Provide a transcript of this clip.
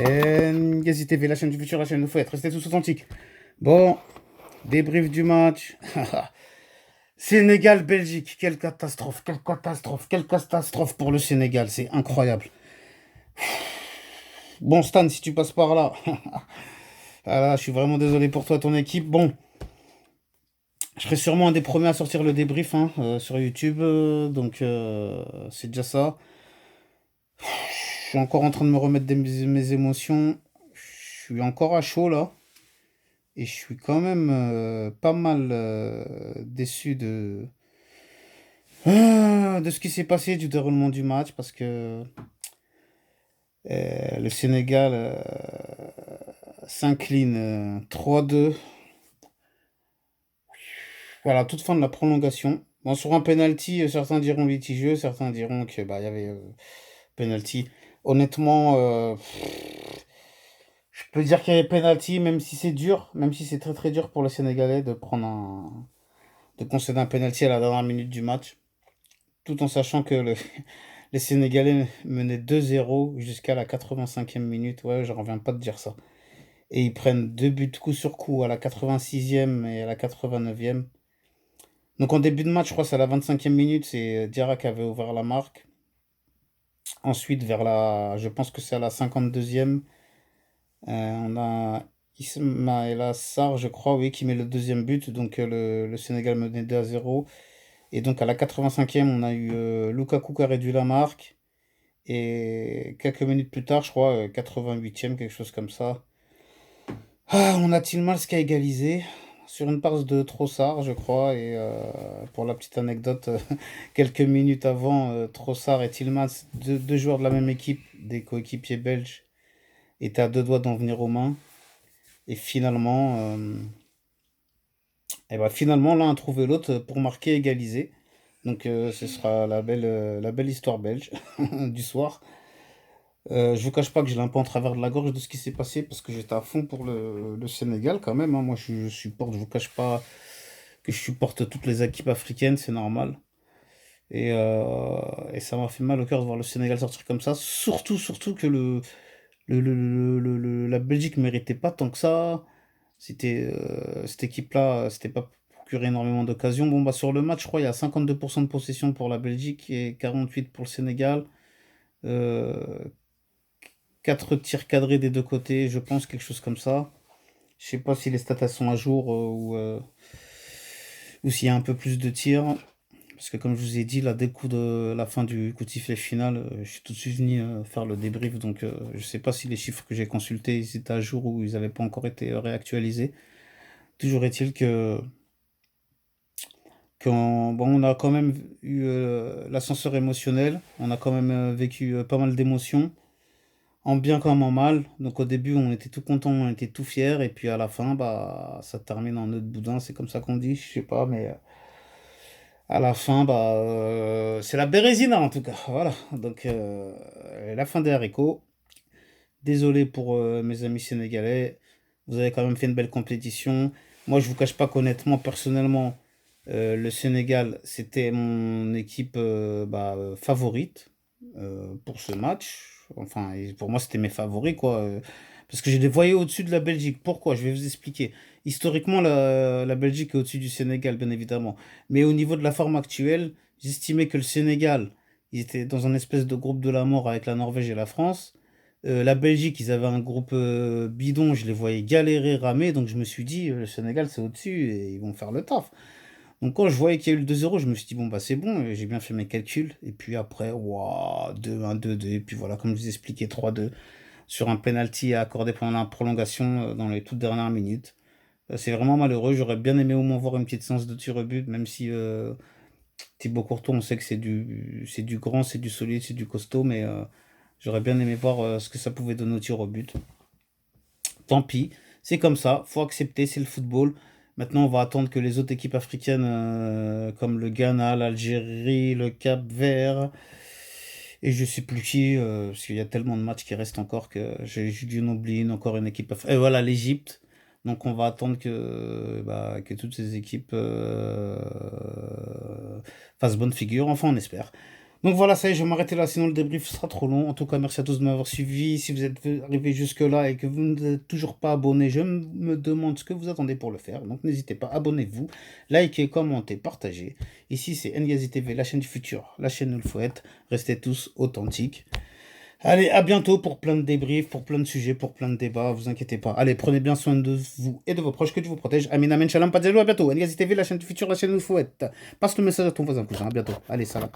Ngazi TV, la chaîne du futur, la chaîne de faut être. Restez tous authentiques. Bon, débrief du match. Sénégal-Belgique, quelle catastrophe, quelle catastrophe, quelle catastrophe pour le Sénégal, c'est incroyable. Bon, Stan, si tu passes par là, ah là, je suis vraiment désolé pour toi, ton équipe. Bon, je serai sûrement un des premiers à sortir le débrief hein, sur YouTube, donc c'est déjà ça. Je suis encore en train de me remettre de mes émotions. Je suis encore à chaud là. Et je suis quand même pas mal déçu de ce qui s'est passé du déroulement du match parce que le Sénégal s'incline 3-2. Voilà, toute fin de la prolongation. Bon, sur un penalty, certains diront litigieux, certains diront que bah il y avait penalty. Honnêtement, je peux dire qu'il y avait penalty, même si c'est dur, même si c'est très très dur pour le Sénégalais de concéder un penalty à la dernière minute du match, tout en sachant que les Sénégalais menaient 2-0 jusqu'à la 85e minute. Ouais, je reviens pas de dire ça. Et ils prennent deux buts coup sur coup à la 86e et à la 89e. Donc en début de match, je crois que c'est à la 25e minute, c'est Diarra qui avait ouvert la marque. Ensuite, je pense que c'est à la 52e, on a Ismaïla Sarr, je crois, oui, qui met le deuxième but. Donc le Sénégal menait 2-0. Et donc à la 85e, on a eu Lukaku qui a réduit la marque. Et quelques minutes plus tard, je crois, 88e, quelque chose comme ça. Ah, on a Tillmans qui a égalisé sur une passe de Trossard, je crois. Et pour la petite anecdote, quelques minutes avant, Trossard et Tillmans, deux joueurs de la même équipe, des coéquipiers belges, étaient à deux doigts d'en venir aux mains. Et finalement, l'un a trouvé l'autre pour marquer et égaliser. Donc ce sera la belle histoire belge du soir. Je vous cache pas que j'ai un peu en travers de la gorge de ce qui s'est passé parce que j'étais à fond pour le Sénégal quand même, hein. Moi je supporte, je vous cache pas que je supporte toutes les équipes africaines, c'est normal. Et ça m'a fait mal au cœur de voir le Sénégal sortir comme ça. Surtout que la Belgique méritait pas tant que ça. Cette équipe-là, c'était pas procurer énormément d'occasions. Bon, bah, sur le match, je crois, il y a 52% de possession pour la Belgique et 48% pour le Sénégal. Euh, 4 tirs cadrés des deux côtés, je pense, quelque chose comme ça. Je sais pas si les stats elles sont à jour ou s'il y a un peu plus de tirs. Parce que comme je vous ai dit, là, dès le coup de la fin du coup de sifflet final, je suis tout de suite venu faire le débrief. Donc je sais pas si les chiffres que j'ai consultés ils étaient à jour ou ils n'avaient pas encore été réactualisés. Toujours est-il bon, on a quand même eu l'ascenseur émotionnel. On a quand même vécu pas mal d'émotions. En bien comme en mal. Donc au début, on était tout content, on était tout fiers. Et puis à la fin, bah, ça termine en nœud de boudin. C'est comme ça qu'on dit, je sais pas. Mais à la fin, bah, c'est la Bérésina en tout cas. Voilà. Donc la fin des haricots. Désolé pour mes amis sénégalais. Vous avez quand même fait une belle compétition. Moi, je vous cache pas qu'honnêtement, personnellement, le Sénégal, c'était mon équipe favorite pour ce match. Enfin, et pour moi, c'était mes favoris, quoi. Parce que je les voyais au-dessus de la Belgique. Pourquoi? Je vais vous expliquer. Historiquement, la Belgique est au-dessus du Sénégal, bien évidemment. Mais au niveau de la forme actuelle, j'estimais que le Sénégal, ils étaient dans un espèce de groupe de la mort avec la Norvège et la France. La Belgique, ils avaient un groupe bidon, je les voyais galérer, ramer, donc je me suis dit, le Sénégal, c'est au-dessus et ils vont faire le taf. Donc quand je voyais qu'il y a eu le 2-0, je me suis dit, bon, bah c'est bon, j'ai bien fait mes calculs. Et puis après, waouh, 2-1, 2-2, et puis voilà, comme je vous expliquais, 3-2, sur un penalty à accorder pendant la prolongation dans les toutes dernières minutes. C'est vraiment malheureux, j'aurais bien aimé au moins voir une petite séance de tir au but, même si Thibaut Courtois, on sait que c'est du grand, c'est du solide, c'est du costaud, mais j'aurais bien aimé voir ce que ça pouvait donner au tir au but. Tant pis, c'est comme ça, faut accepter, c'est le football. Maintenant, on va attendre que les autres équipes africaines, comme le Ghana, l'Algérie, le Cap-Vert, et je sais plus qui, parce qu'il y a tellement de matchs qui restent encore que j'ai dû en oublier encore une équipe africaine. Et voilà, l'Égypte. Donc, on va attendre que toutes ces équipes fassent bonne figure. Enfin, on espère. Donc voilà, ça y est, je vais m'arrêter là, sinon le débrief sera trop long. En tout cas, merci à tous de m'avoir suivi. Si vous êtes arrivé jusque-là et que vous n'êtes toujours pas abonné, je me demande ce que vous attendez pour le faire. Donc n'hésitez pas, abonnez-vous, likez, commentez, partagez. Ici, c'est Ngazi TV, la chaîne du futur, la chaîne où il faut être. Restez tous authentiques. Allez, à bientôt pour plein de débriefs, pour plein de sujets, pour plein de débats. Vous inquiétez pas. Allez, prenez bien soin de vous et de vos proches. Que Dieu vous protège. Amin, amen, shalom, pas de à bientôt. Ngazi TV, la chaîne du futur, la chaîne où il faut être. Passe le message à ton voisin, cousin. À bientôt. Allez, salam.